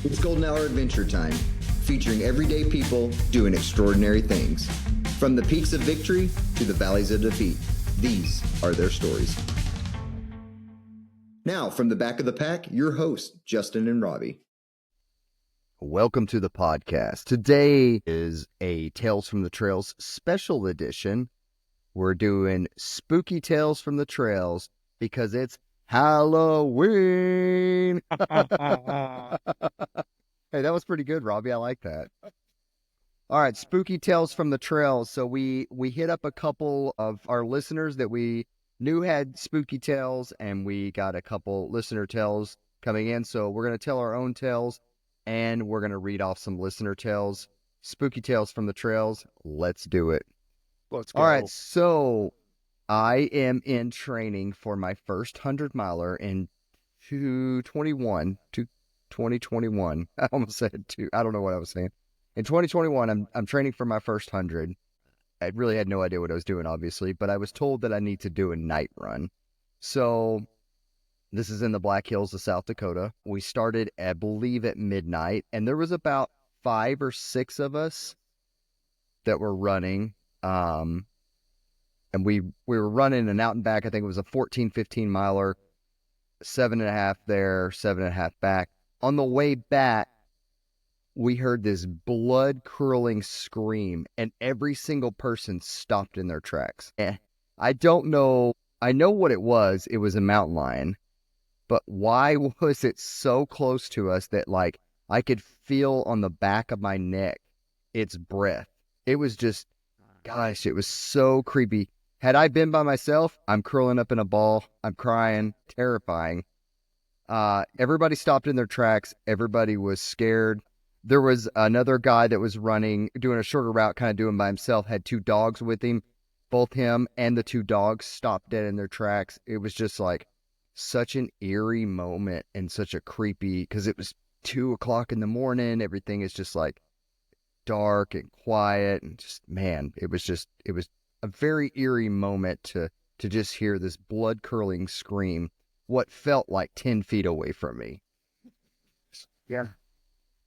It's Golden Hour Adventure Time, featuring everyday people doing extraordinary things. From the peaks of victory to the valleys of defeat, these are their stories. Now, from the back of the pack, your hosts, Justin and Robbie. Welcome to the podcast. Today is a Tales from the Trails special edition. We're doing spooky tales from the trails because it's Halloween. Hey, that was pretty good, Robbie. I like that. All right, spooky tales from the trails. So we hit up a couple of our listeners that we knew had spooky tales, and we got a couple listener tales coming in. So we're going to tell our own tales, and we're going to read off some listener tales. Spooky tales from the trails. Let's do it. Let's go. All right, so I am in training for my first 100-miler in 2021. I almost said two. I don't know what I was saying. In 2021, I'm training for my first 100. I really had no idea what I was doing, obviously, but I was told that I need to do a night run. So this is in the Black Hills of South Dakota. We started, I believe, at midnight, and there was about 5 or 6 of us that were running. And we were running an out and back. I think it was a 14, 15 miler, 7.5 there, 7.5 back. On the way back, we heard this blood curdling scream, and every single person stopped in their tracks. I don't know. I know what it was. It was a mountain lion, but why was it so close to us that like I could feel on the back of my neck its breath? It was just, gosh, it was so creepy. Had I been by myself, I'm curling up in a ball. I'm crying, terrifying. Everybody stopped in their tracks. Everybody was scared. There was another guy that was running, doing a shorter route, kind of doing by himself, had 2 dogs with him. Both him and the 2 dogs stopped dead in their tracks. It was just like such an eerie moment and such a creepy, because it was 2 o'clock in the morning. Everything is just like dark and quiet, and just, man, it was a very eerie moment to just hear this blood curdling scream, what felt like 10 feet away from me. Yeah.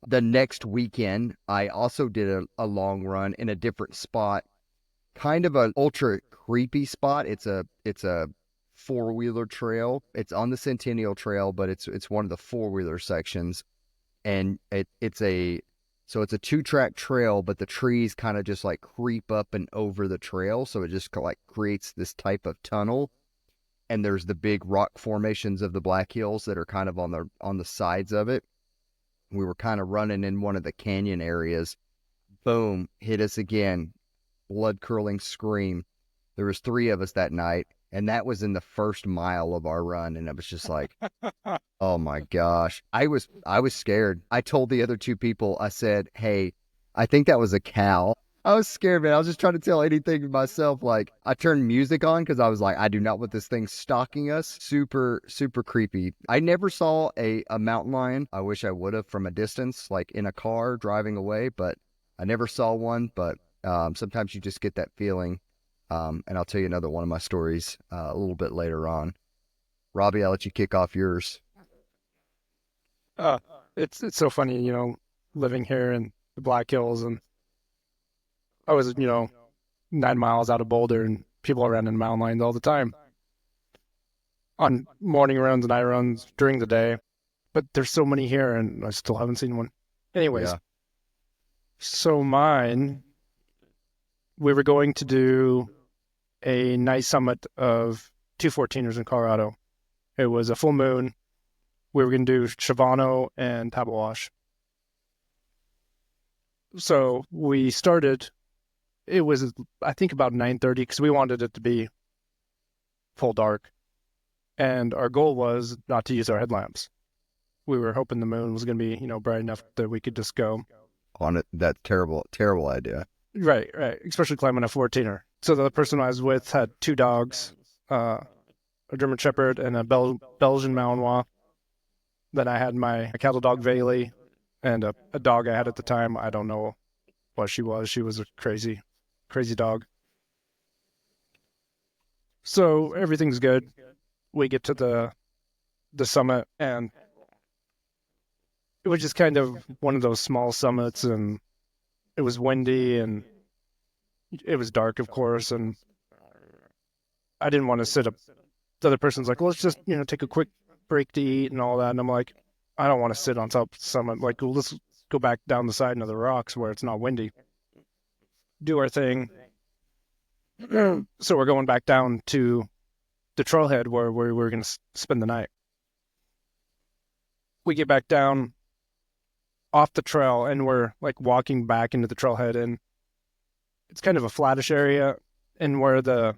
The next weekend, I also did a long run in a different spot, kind of an ultra creepy spot. It's a 4-wheeler trail. It's on the Centennial Trail, but it's one of the 4-wheeler sections, and it's a 2-track trail, but the trees kind of just like creep up and over the trail, so it just like creates this type of tunnel. And there's the big rock formations of the Black Hills that are kind of on the sides of it. We were kind of running in one of the canyon areas. Boom, hit us again. Blood curdling scream. There was 3 of us that night, and that was in the first mile of our run. And it was just like, oh my gosh. I was scared. I told the other 2 people, I said, hey, I think that was a cow. I was scared, man. I was just trying to tell anything to myself. Like, I turned music on because I was like, I do not want this thing stalking us. Super, super creepy. I never saw a mountain lion. I wish I would have, from a distance, like in a car driving away, but I never saw one. But sometimes you just get that feeling. And I'll tell you another one of my stories a little bit later on. Robbie, I'll let you kick off yours. It's so funny, living here in the Black Hills, and I was, 9 miles out of Boulder, and people are running mountain lions all the time on morning runs and night runs during the day. But there's so many here, and I still haven't seen one. Anyways, Yeah. So we were going to do a night summit of 214ers in Colorado. It was a full moon. We were going to do Shavano and Tabawash. So we started, it was, I think, about 9:30, because we wanted it to be full dark. And our goal was not to use our headlamps. We were hoping the moon was going to be, bright enough that we could just go. On it, that terrible idea. Right. Especially climbing a 14er. So the person I was with had 2 dogs, a German Shepherd and a Belgian Malinois. Then I had my cattle dog Bailey, and a dog I had at the time. I don't know what she was. She was a crazy dog. So everything's good. We get to the summit, and it was just kind of one of those small summits, and it was windy, and it was dark, of course, and I didn't want to sit up. The other person's like, well, let's just, take a quick break to eat and all that. And I'm like, I don't want to sit on top of the summit. Like, well, let's go back down the side into the rocks where it's not windy. Do our thing. So we're going back down to the trailhead where we were going to spend the night. We get back down off the trail, and we're like walking back into the trailhead, and it's kind of a flattish area, and where the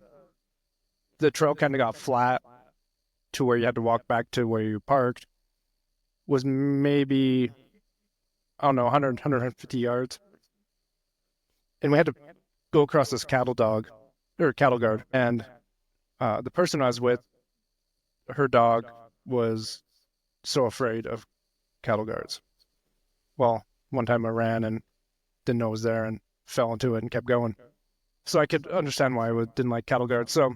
trail kind of got flat to where you had to walk back to where you parked was maybe, I don't know, 100, 150 yards. And we had to go across this cattle guard. And the person I was with, her dog was so afraid of cattle guards. Well, one time I ran and didn't know it was there and fell into it and kept going. So I could understand why I didn't like cattle guards. So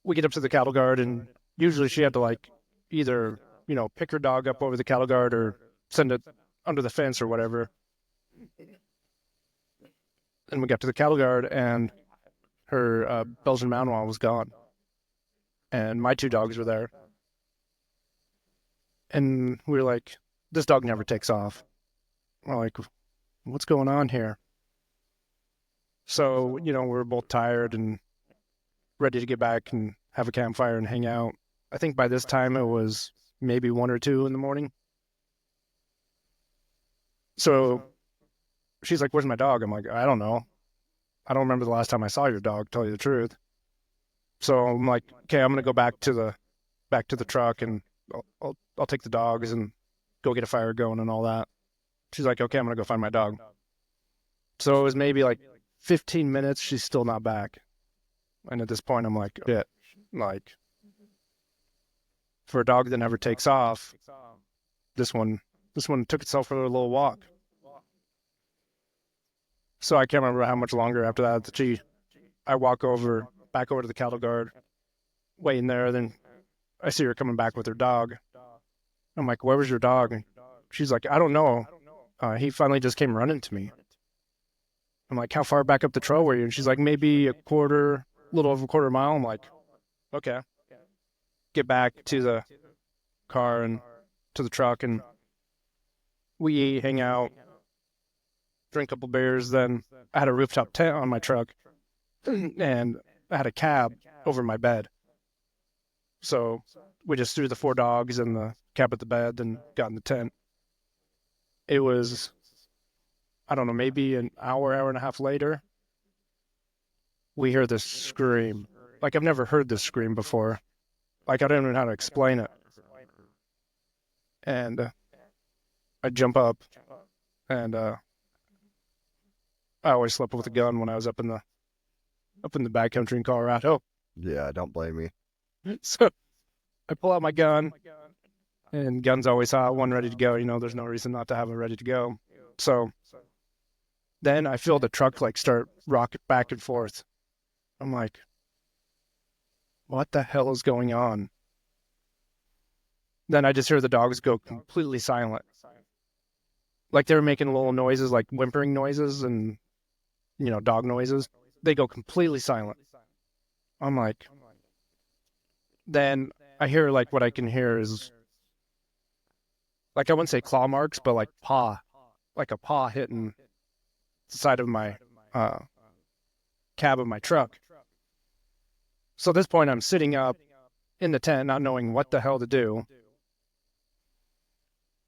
we get up to the cattle guard, and usually she had to like either, pick her dog up over the cattle guard or send it under the fence or whatever. And we got to the cattle guard, and her Belgian Malinois was gone. And my 2 dogs were there. And we were like, this dog never takes off. We're like, what's going on here? So, we were both tired and ready to get back and have a campfire and hang out. I think by this time it was maybe 1 or 2 in the morning. So she's like, where's my dog? I'm like, I don't know. I don't remember the last time I saw your dog, to tell you the truth. So I'm like, okay, I'm going to go back to the truck, and I'll take the dogs and go get a fire going and all that. She's like, okay, I'm going to go find my dog. So it was maybe like 15 minutes. She's still not back. And at this point, I'm like, shit, like, for a dog that never takes off, this one took itself for a little walk. So I can't remember how much longer after that I walk back over to the cattle guard, waiting there. Then I see her coming back with her dog. I'm like, where was your dog? And she's like, I don't know. He finally just came running to me. I'm like, how far back up the trail were you? And she's like, maybe a little over a quarter mile. I'm like, okay. Get back to the car and to the truck, and we eat, hang out, drink a couple beers. Then I had a rooftop tent on my truck, and I had a cab over my bed. So we just threw the 4 dogs in the cab at the bed and got in the tent. It was, I don't know, maybe an hour and a half later, we hear this scream. Like, I've never heard this scream before. Like, I don't even know how to explain it. And I jump up, and I always slept with a gun when I was up in the backcountry in Colorado. Yeah, don't blame me. So I pull out my gun, and gun's always hot, one ready to go. There's no reason not to have it ready to go. So then I feel the truck like start rocking back and forth. I'm like, what the hell is going on? Then I just hear the dogs go completely silent. Like, they were making little noises, like whimpering noises and, dog noises. They go completely silent. I'm like, then I hear, like, what I can hear is, like, I wouldn't say claw marks, but like a paw hitting the side of my cab of my truck. So at this point, I'm sitting up in the tent, not knowing what the hell to do.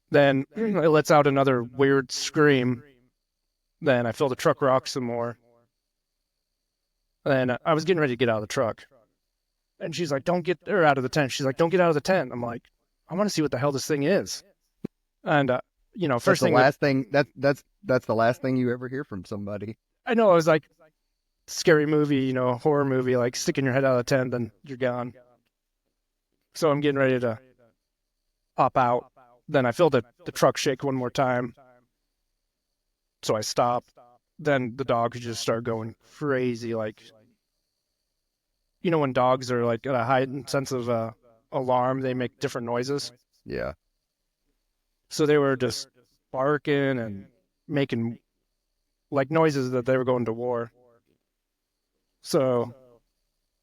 Then it lets out another weird scream. Then I feel the truck rock some more. Then I was getting ready to get out of the truck. And she's like, don't get her out of the tent. She's like, don't get out of the tent. I'm like, I want to see what the hell this thing is. And, first thing. That's the last thing you ever hear from somebody. I know, I was like, scary movie, horror movie, like sticking your head out of the tent, then you're gone. So I'm getting ready to hop out. Then I feel the truck shake one more time. So I stop. Then the dogs just start going crazy. Like, when dogs are like at a heightened sense of alarm, they make different noises. Yeah. So they were just barking and making like noises that they were going to war. So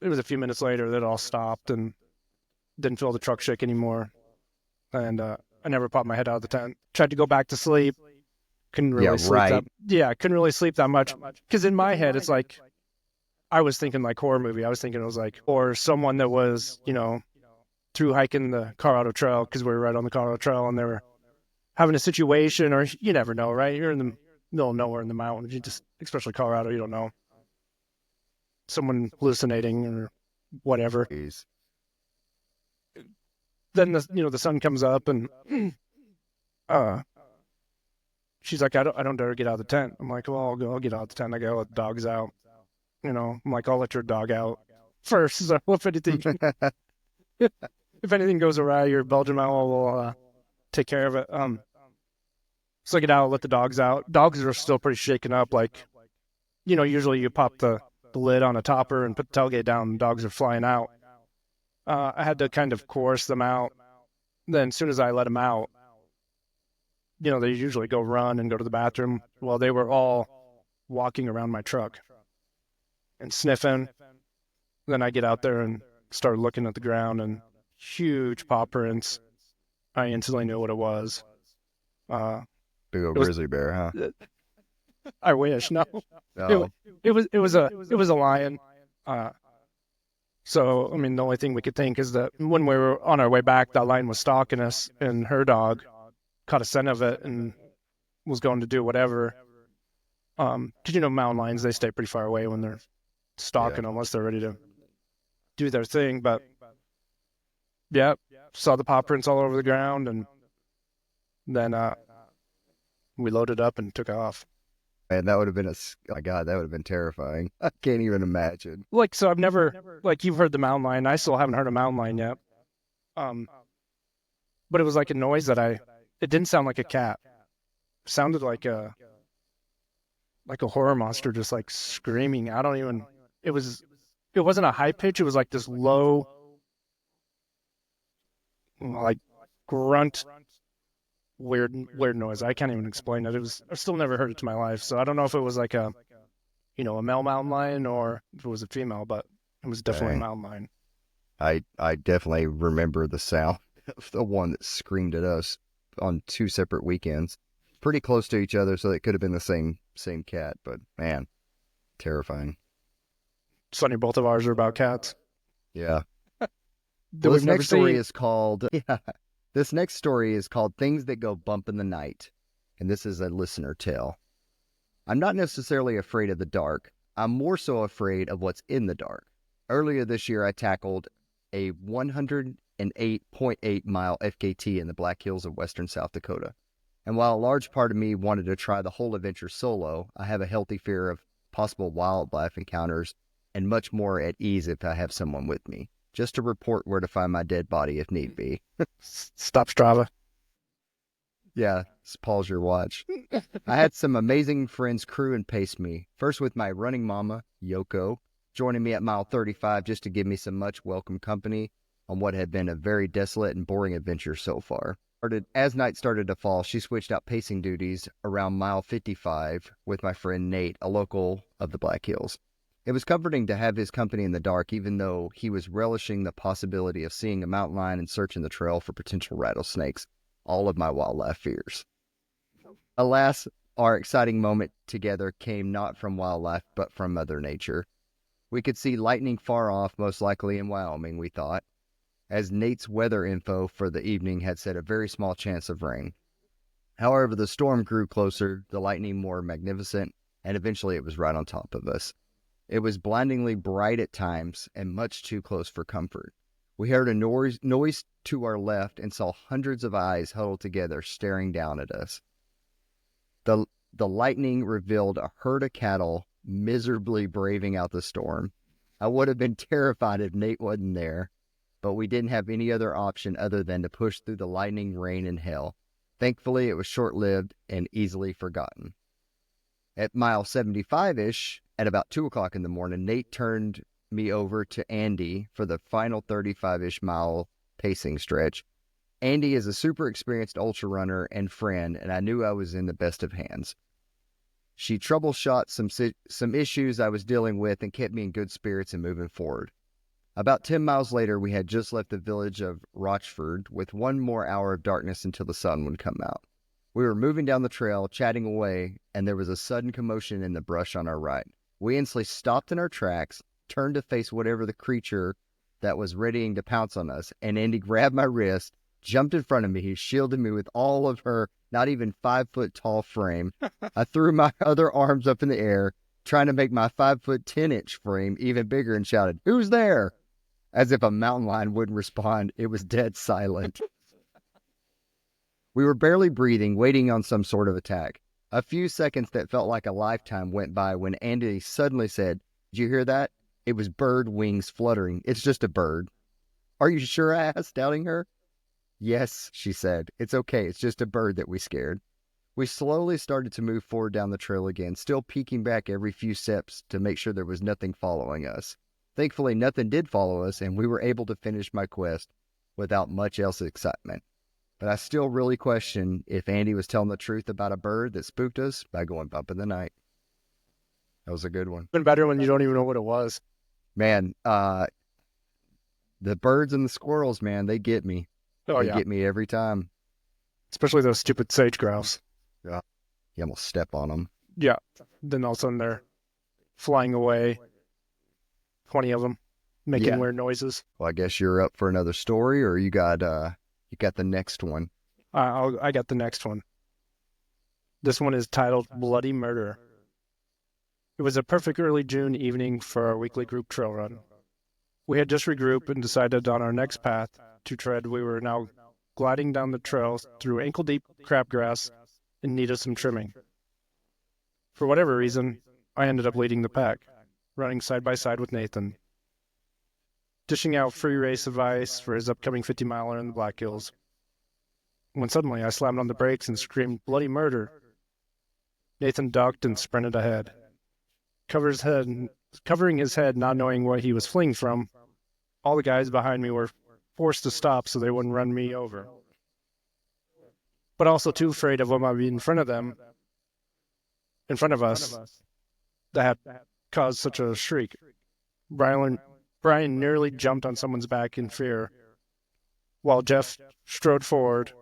it was a few minutes later that it all stopped and didn't feel the truck shake anymore. And I never popped my head out of the tent. Tried to go back to sleep. Couldn't really sleep right. that. Yeah, couldn't really sleep that much. Because in my head, it's like I was thinking like horror movie. I was thinking it was like, or someone that was, through hiking the Colorado Trail, because we were right on the Colorado Trail, and they were having a situation, or you never know, right? You're in the middle of nowhere in the mountains. You just, especially Colorado, you don't know. Someone hallucinating or whatever. Jeez. Then the sun comes up and she's like, I don't dare get out of the tent. I'm like, well, I'll get out of the tent. I go, let the dogs out. I'm like, I'll let your dog out first. So if anything goes awry, your Belgian Malinois will take care of it. So I get out, let the dogs out. Dogs are still pretty shaken up. Like, usually you pop the lid on a topper and put the tailgate down, and dogs are flying out. I had to kind of coerce them out. Then as soon as I let them out, they usually go run and go to the bathroom. Well, they were all walking around my truck and sniffing. Then I get out there and start looking at the ground, and huge paw prints. I instantly knew what it was. Big old grizzly bear, huh? I wish. No. Oh. It was a lion. So, I mean, the only thing we could think is that when we were on our way back, that lion was stalking us, and her dog caught a scent of it and was going to do whatever. Because, mountain lions, they stay pretty far away when they're stalking unless they're ready to do their thing. But, yeah, saw the paw prints all over the ground, and then we loaded up and took off. Man, that would have been oh my God, that would have been terrifying. I can't even imagine. So I've never, you've heard the mountain lion. I still haven't heard a mountain lion yet. But it was like a noise that it didn't sound like a cat. It sounded like a horror monster just like screaming. It wasn't a high pitch. It was like this low, like grunt, weird noise. I can't even explain it. I've still never heard it to my life. So I don't know if it was like a male mountain lion or if it was a female, but it was definitely a mountain lion. I definitely remember the sound of the one that screamed at us on 2 separate weekends, pretty close to each other, so it could have been the same cat. But man, terrifying. It's funny, both of ours are about cats. Yeah. This next story is called This next story is called Things That Go Bump in the Night, and this is a listener tale. I'm not necessarily afraid of the dark. I'm more so afraid of what's in the dark. Earlier this year, I tackled a 108.8 mile FKT in the Black Hills of western South Dakota. And while a large part of me wanted to try the whole adventure solo, I have a healthy fear of possible wildlife encounters and much more at ease if I have someone with me, just to report where to find my dead body if need be. Stop Strava. Yeah, pause your watch. I had some amazing friends crew and pace me. First with my running mama, Yoko, joining me at mile 35 just to give me some much welcome company on what had been a very desolate and boring adventure so far. As night started to fall, she switched out pacing duties around mile 55 with my friend Nate, a local of the Black Hills. It was comforting to have his company in the dark, even though he was relishing the possibility of seeing a mountain lion and searching the trail for potential rattlesnakes, all of my wildlife fears. Alas, our exciting moment together came not from wildlife, but from Mother Nature. We could see lightning far off, most likely in Wyoming, we thought, as Nate's weather info for the evening had said a very small chance of rain. However, the storm grew closer, the lightning more magnificent, and eventually it was right on top of us. It was blindingly bright at times and much too close for comfort. We heard a noise to our left and saw hundreds of eyes huddled together staring down at us. The lightning revealed a herd of cattle miserably braving out the storm. I would have been terrified if Nate wasn't there, but we didn't have any other option other than to push through the lightning, rain, and hail. Thankfully, it was short-lived and easily forgotten. At mile 75-ish, at about 2 o'clock in the morning, Nate turned me over to Andy for the final 35-ish mile pacing stretch. Andy is a super experienced ultra runner and friend, and I knew I was in the best of hands. She troubleshot some issues I was dealing with and kept me in good spirits and moving forward. About 10 miles later, we had just left the village of Rochford with one more hour of darkness until the sun would come out. We were moving down the trail, chatting away, and there was a sudden commotion in the brush on our right. We instantly stopped in our tracks, turned to face whatever the creature that was readying to pounce on us, and Andy grabbed my wrist, jumped in front of me. He shielded me with all of her not even 5-foot-tall frame. I threw my other arms up in the air, trying to make my 5-foot-10-inch frame even bigger, and shouted, "Who's there?" As if a mountain lion wouldn't respond, it was dead silent. We were barely breathing, waiting on some sort of attack. A few seconds that felt like a lifetime went by when Andy suddenly said, "Did you hear that? It was bird wings fluttering. It's just a bird." "Are you sure?" I asked, doubting her. "Yes," she said. "It's okay. It's just a bird that we scared." We slowly started to move forward down the trail again, still peeking back every few steps to make sure there was nothing following us. Thankfully, nothing did follow us, and we were able to finish my quest without much else excitement. But I still really question if Andy was telling the truth about a bird that spooked us by going bump in the night. That was a good one. Been better when you don't even know what it was. Man, the birds and the squirrels, man, they get me. Oh, They yeah. get me every time. Especially those stupid sage grouse. You almost step on them. Yeah. Then all of a sudden they're flying away. 20 of them making Yeah. weird noises. Well, I guess you're up for another story, or you got the next one. I got the next one. This one is titled Bloody Murder. It was a perfect early June evening for our weekly group trail run. We had just regrouped and decided on our next path to tread. We were now gliding down the trail through ankle-deep crabgrass in need of some trimming. For whatever reason, I ended up leading the pack, running side by side with Nathan, dishing out free race advice for his upcoming 50-miler in the Black Hills. When suddenly I slammed on the brakes and screamed, "Bloody murder!" Nathan ducked and sprinted ahead, covering his head, not knowing what he was fleeing from. All the guys behind me were forced to stop so they wouldn't run me over, but also too afraid of what might be in front of us, that had caused such a shriek. Brian nearly jumped on someone's back in fear, while Jeff strode forward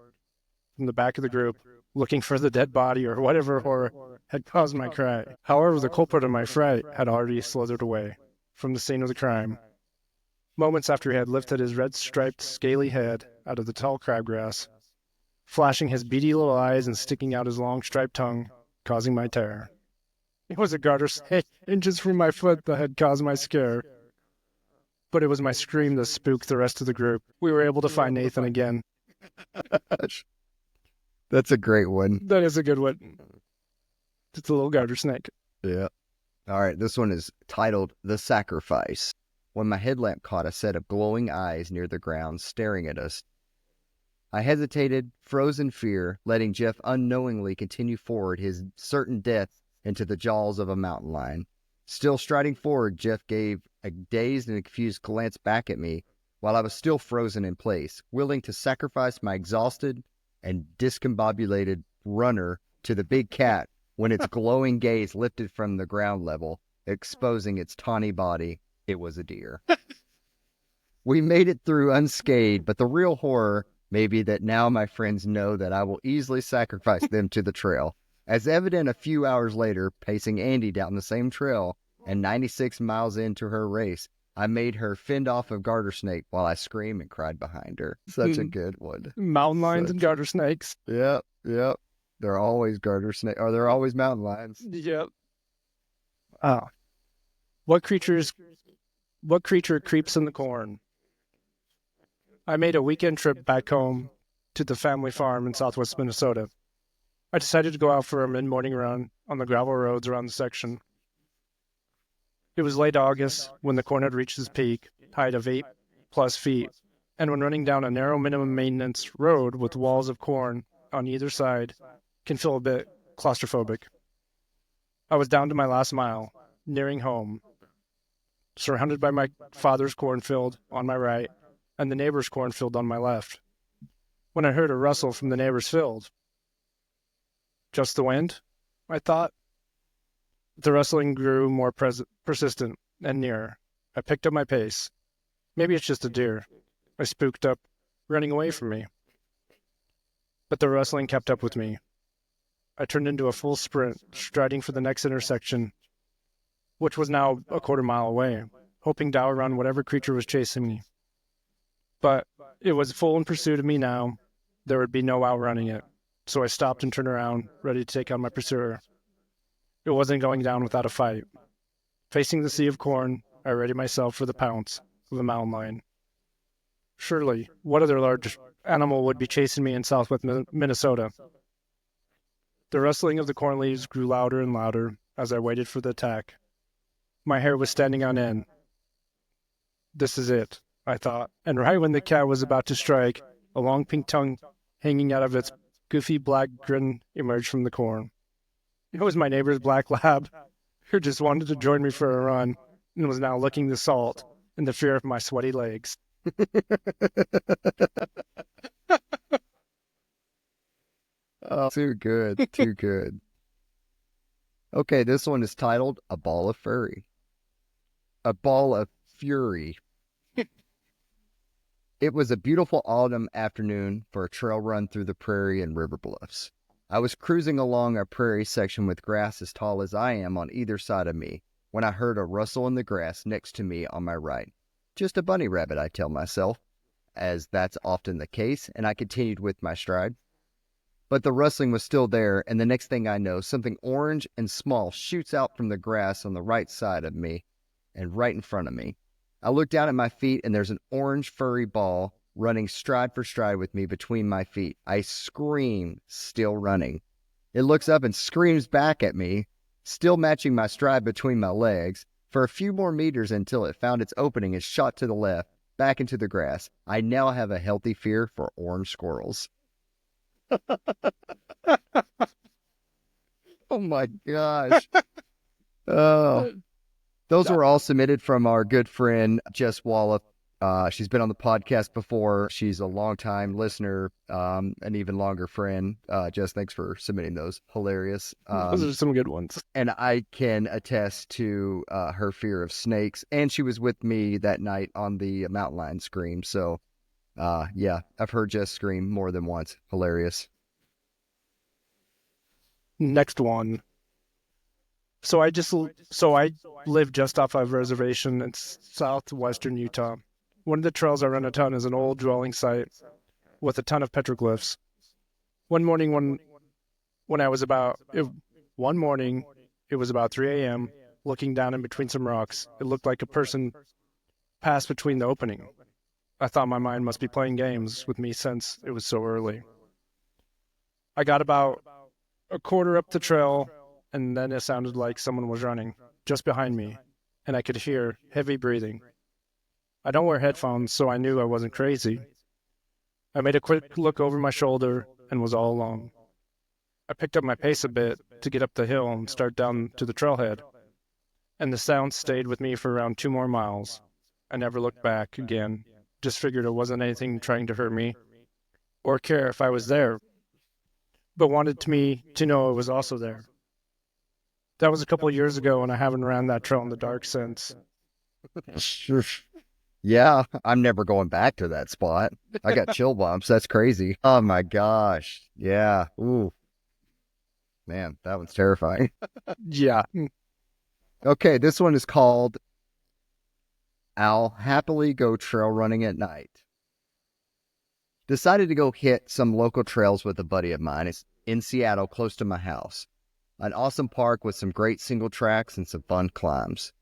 from the back of the group, looking for the dead body or whatever horror had caused my cry. However, the culprit of my fright had already slithered away from the scene of the crime, moments after he had lifted his red-striped, scaly head out of the tall crabgrass, flashing his beady little eyes and sticking out his long striped tongue, causing my terror. It was a garter snake inches from my foot that had caused my scare, but it was my scream that spooked the rest of the group. We were able to find Nathan again. That's a great one. That is a good one. It's a little garter snake. Yeah. All right, this one is titled The Sacrifice. When my headlamp caught a set of glowing eyes near the ground staring at us, I hesitated, froze in fear, letting Jeff unknowingly continue forward his certain death into the jaws of a mountain lion. Still striding forward, Jeff gave a dazed and confused glance back at me while I was still frozen in place, willing to sacrifice my exhausted and discombobulated runner to the big cat when its glowing gaze lifted from the ground level, exposing its tawny body. It was a deer. We made it through unscathed, but the real horror may be that now my friends know that I will easily sacrifice them to the trail. As evident a few hours later, pacing Andy down the same trail and 96 miles into her race, I made her fend off a garter snake while I screamed and cried behind her. Such a good one. Mountain lions and garter snakes. Yep. They're always garter snake, or they're always mountain lions. Yep. What creature creeps in the corn? I made a weekend trip back home to the family farm in southwest Minnesota. I decided to go out for a mid-morning run on the gravel roads around the section. It was late August when the corn had reached its peak, height of 8+ feet, and when running down a narrow minimum maintenance road with walls of corn on either side can feel a bit claustrophobic. I was down to my last mile, nearing home, surrounded by my father's cornfield on my right and the neighbor's cornfield on my left. when I heard a rustle from the neighbor's field. Just the wind? I thought. The rustling grew more persistent and nearer. I picked up my pace. Maybe it's just a deer. I spooked up, running away from me. But the rustling kept up with me. I turned into a full sprint, striding for the next intersection, which was now a quarter-mile away, hoping to outrun whatever creature was chasing me. But it was full in pursuit of me now. There would be no outrunning it, so I stopped and turned around, ready to take on my pursuer. It wasn't going down without a fight. Facing the sea of corn, I readied myself for the pounce of a mountain lion. Surely, what other large animal would be chasing me in southwest Minnesota? The rustling of the corn leaves grew louder and louder as I waited for the attack. My hair was standing on end. This is it, I thought. And right when the cat was about to strike, a long pink tongue hanging out of its goofy black grin emerged from the corn. It was my neighbor's black lab, who just wanted to join me for a run and was now licking the salt in the fear of my sweaty legs. Oh, too good. Too good. Okay, this one is titled A Ball of Fury. A Ball of Fury. It was a beautiful autumn afternoon for a trail run through the prairie and river bluffs. I was cruising along a prairie section with grass as tall as I am on either side of me when I heard a rustle in the grass next to me on my right. Just a bunny rabbit, I tell myself, as that's often the case, and I continued with my stride. But the rustling was still there, and the next thing I know, something orange and small shoots out from the grass on the right side of me and right in front of me. I look down at my feet, and there's an orange furry ball running stride for stride with me between my feet. I scream, still running. It looks up and screams back at me, still matching my stride between my legs, for a few more meters until it found its opening and shot to the left, back into the grass. I now have a healthy fear for orange squirrels. Oh my gosh. Oh. Those were all submitted from our good friend, Jess Wallach. She's been on the podcast before. She's a longtime listener, an even longer friend. Jess, thanks for submitting those. Hilarious. Those are some good ones. And I can attest to her fear of snakes. And she was with me that night on the mountain lion scream. So, yeah, I've heard Jess scream more than once. Hilarious. Next one. So I live just off of a reservation in southwestern Utah. One of the trails I run a ton is an old dwelling site with a ton of petroglyphs. One morning it was about 3 a.m., looking down in between some rocks. It looked like a person passed between the opening. I thought my mind must be playing games with me since it was so early. I got about a quarter up the trail, and then it sounded like someone was running just behind me, and I could hear heavy breathing. I don't wear headphones, so I knew I wasn't crazy. I made a quick look over my shoulder and was all alone. I picked up my pace a bit to get up the hill and start down to the trailhead, and the sound stayed with me for around 2 more miles. I never looked back again, just figured it wasn't anything trying to hurt me or care if I was there, but wanted me to know it was also there. That was a couple of years ago, and I haven't ran that trail in the dark since. Yeah, I'm never going back to that spot. I got chill bumps. That's crazy. Oh my gosh. Yeah. Ooh. Man, that one's terrifying. Yeah. Okay, this one is called I'll Happily Go Trail Running at Night. Decided to go hit some local trails with a buddy of mine. It's in Seattle, close to my house. An awesome park with some great single tracks and some fun climbs.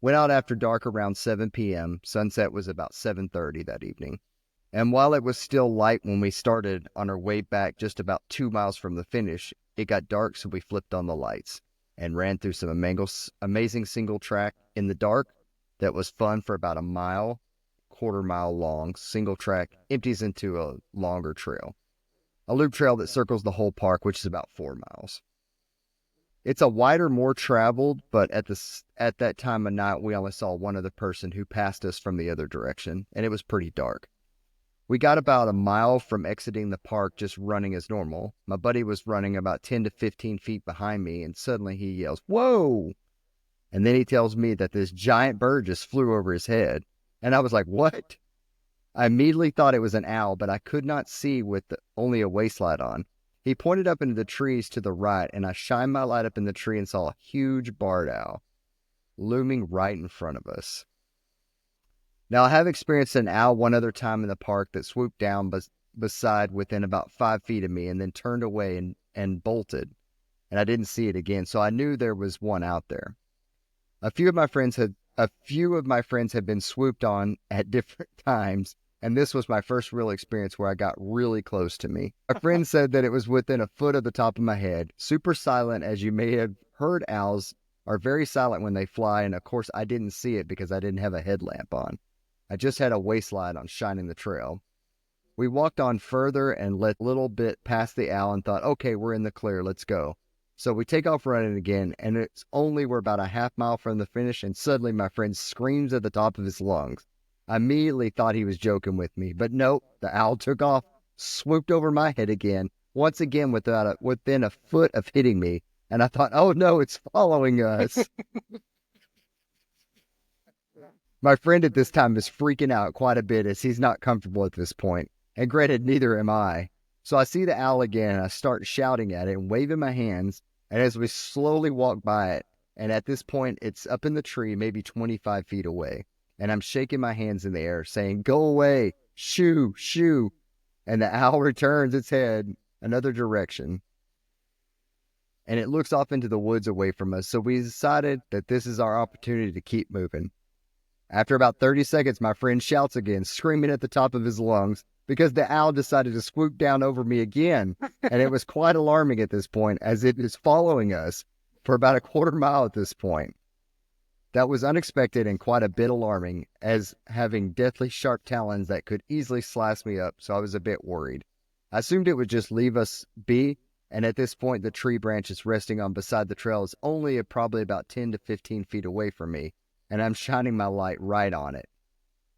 Went out after dark around 7 p.m. Sunset was about 7:30 that evening. And while it was still light when we started on our way back just about 2 miles from the finish, it got dark, so we flipped on the lights and ran through some amazing single track in the dark that was fun for about a mile, quarter-mile long. Single track empties into a longer trail. A loop trail that circles the whole park, which is about 4 miles. It's a wider, more traveled, but at that time of night, we only saw one other person who passed us from the other direction, and it was pretty dark. We got about a mile from exiting the park just running as normal. My buddy was running about 10 to 15 feet behind me, and suddenly he yells, "Whoa!" And then he tells me that this giant bird just flew over his head. And I was like, "What?" I immediately thought it was an owl, but I could not see with only a waistlight on. He pointed up into the trees to the right, and I shined my light up in the tree and saw a huge barred owl looming right in front of us. Now, I have experienced an owl one other time in the park that swooped down beside within about 5 feet of me and then turned away and bolted. And I didn't see it again, so I knew there was one out there. A few of my friends had been swooped on at different times, and this was my first real experience where I got really close to me. My friend said that it was within a foot of the top of my head, super silent, as you may have heard. Owls are very silent when they fly, and of course I didn't see it because I didn't have a headlamp on. I just had a waistlight on shining the trail. We walked on further and let a little bit past the owl and thought, okay, we're in the clear, let's go. So we take off running again, and we're about a half mile from the finish, and suddenly my friend screams at the top of his lungs. I immediately thought he was joking with me, but nope, the owl took off, swooped over my head again, once again within a foot of hitting me, and I thought, oh no, it's following us. My friend at this time is freaking out quite a bit as he's not comfortable at this point, and granted, neither am I. So I see the owl again, and I start shouting at it and waving my hands, and as we slowly walk by it, and at this point, it's up in the tree, maybe 25 feet away, and I'm shaking my hands in the air, saying, "Go away, shoo, shoo," and the owl returns its head another direction, and it looks off into the woods away from us, so we decided that this is our opportunity to keep moving. After about 30 seconds, my friend shouts again, screaming at the top of his lungs, because the owl decided to swoop down over me again, and it was quite alarming at this point, as it is following us for about a quarter mile at this point. That was unexpected and quite a bit alarming, as having deathly sharp talons that could easily slice me up, so I was a bit worried. I assumed it would just leave us be, and at this point the tree branch it's resting on beside the trail is only probably about 10 to 15 feet away from me, and I'm shining my light right on it.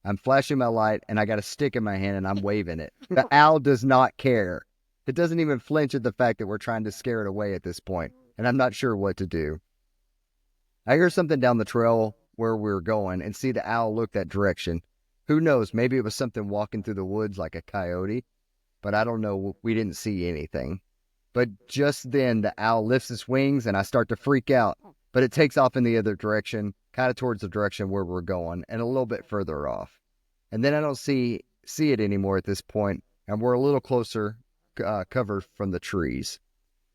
I'm flashing my light, and I got a stick in my hand, and I'm waving it. The owl does not care. It doesn't even flinch at the fact that we're trying to scare it away at this point, and I'm not sure what to do. I hear something down the trail where we're going and see the owl look that direction. Who knows, maybe it was something walking through the woods like a coyote, but I don't know, we didn't see anything. But just then, the owl lifts its wings, and I start to freak out, but it takes off in the other direction, kind of towards the direction where we're going, and a little bit further off. And then I don't see it anymore at this point, and we're a little closer, covered from the trees.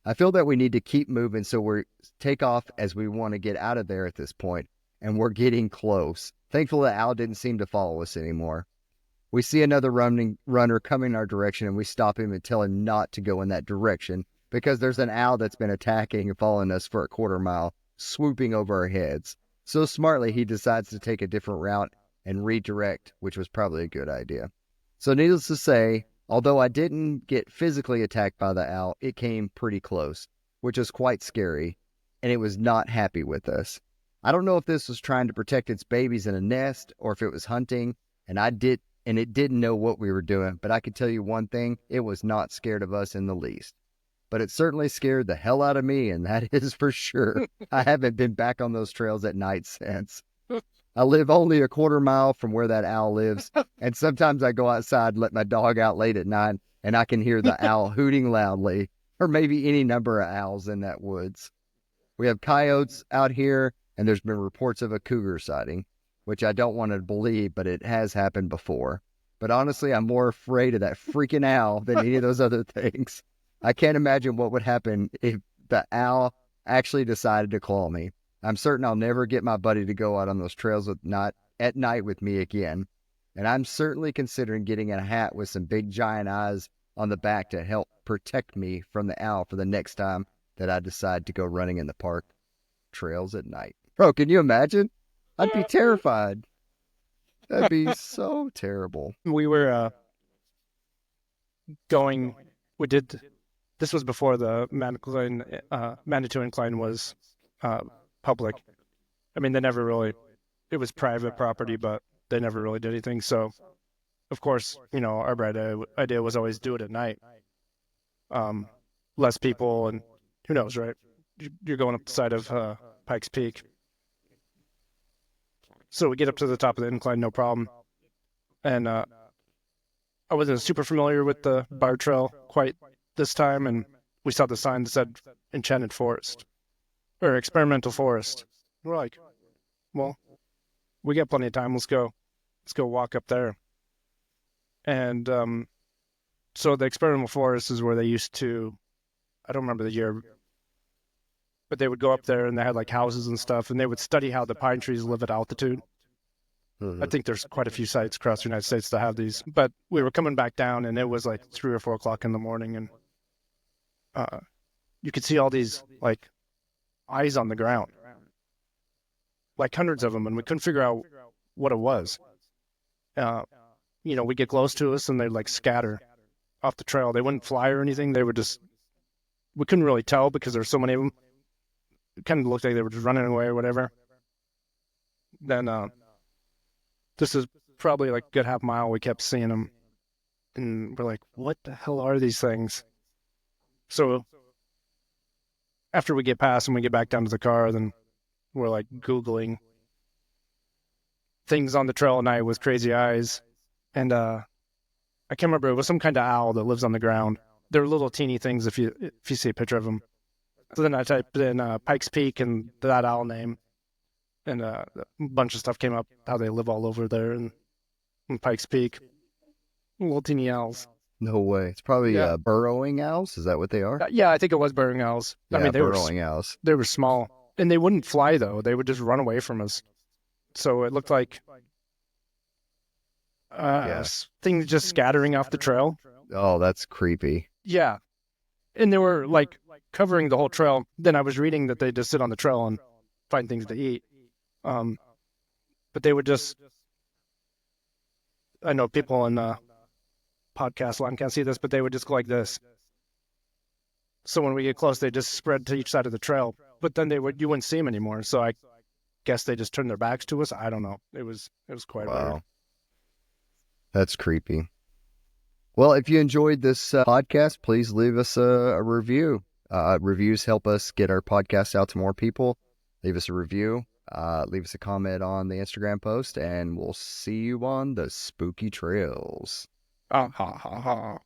I feel that we need to keep moving, so we take off as we want to get out of there at this point, and we're getting close. Thankfully, the owl didn't seem to follow us anymore. We see another runner coming our direction, and we stop him and tell him not to go in that direction, because there's an owl that's been attacking and following us for a quarter mile, swooping over our heads. So smartly, he decides to take a different route and redirect, which was probably a good idea. So needless to say, although I didn't get physically attacked by the owl, it came pretty close, which was quite scary, and it was not happy with us. I don't know if this was trying to protect its babies in a nest or if it was hunting, and it didn't know what we were doing, but I can tell you one thing, it was not scared of us in the least. But it certainly scared the hell out of me, and that is for sure. I haven't been back on those trails at night since. I live only a quarter mile from where that owl lives, and sometimes I go outside and let my dog out late at night, and I can hear the owl hooting loudly, or maybe any number of owls in that woods. We have coyotes out here, and there's been reports of a cougar sighting, which I don't want to believe, but it has happened before. But honestly, I'm more afraid of that freaking owl than any of those other things. I can't imagine what would happen if the owl actually decided to claw me. I'm certain I'll never get my buddy to go out on those trails at night with me again. And I'm certainly considering getting a hat with some big giant eyes on the back to help protect me from the owl for the next time that I decide to go running in the park trails at night. Bro, can you imagine? I'd be terrified. That'd be so terrible. We were this was before the Manitou Incline was public. I mean, it was private property, but they never really did anything. So of course, our bright idea was always do it at night. Less people, and who knows, right? You're going up the side of Pikes Peak. So we get up to the top of the incline, no problem. And I wasn't super familiar with the bar trail quite this time, and we saw the sign that said Enchanted Forest, or Experimental Forest. We're like, well, we got plenty of time. Let's go walk up there. And so the Experimental Forest is where they used to, I don't remember the year, but they would go up there and they had like houses and stuff, and they would study how the pine trees live at altitude. I think there's quite a few sites across the United States that have these, but we were coming back down and it was like 3 or 4 o'clock in the morning, and you could see all these like eyes on the ground, like hundreds of them, and we couldn't figure out what it was. We get close to us and they'd like scatter off the trail. They wouldn't fly or anything. They would just, we couldn't really tell because there's so many of them. It kind of looked like they were just running away or whatever. Then this is probably like a good half mile. We kept seeing them, and we're like, what the hell are these things? So after we get past and we get back down to the car, then we're like Googling things on the trail at night with crazy eyes. And I can't remember, it was some kind of owl that lives on the ground. They're little teeny things if you see a picture of them. So then I typed in Pikes Peak and that owl name, and a bunch of stuff came up, how they live all over there in Pikes Peak. Little teeny owls. No way. It's probably burrowing owls. Is that what they are? Yeah, I think it was burrowing owls. Yeah, I mean, burrowing owls. They were small, and they wouldn't fly though. They would just run away from us. So it looked like things just scattering off the trail. Oh, that's creepy. Yeah, and they were like covering the whole trail. Then I was reading that they just sit on the trail and find things to eat. But they would just, I know people in podcast land can't see this, but they would just go like this. So when we get close, they just spread to each side of the trail. But then you wouldn't see them anymore. So I guess they just turned their backs to us. I don't know. It was quite weird. That's creepy. Well, if you enjoyed this podcast, please leave us a review. Reviews help us get our podcast out to more people. Leave us a review. Leave us a comment on the Instagram post, and we'll see you on the spooky trails. Ha ha ha.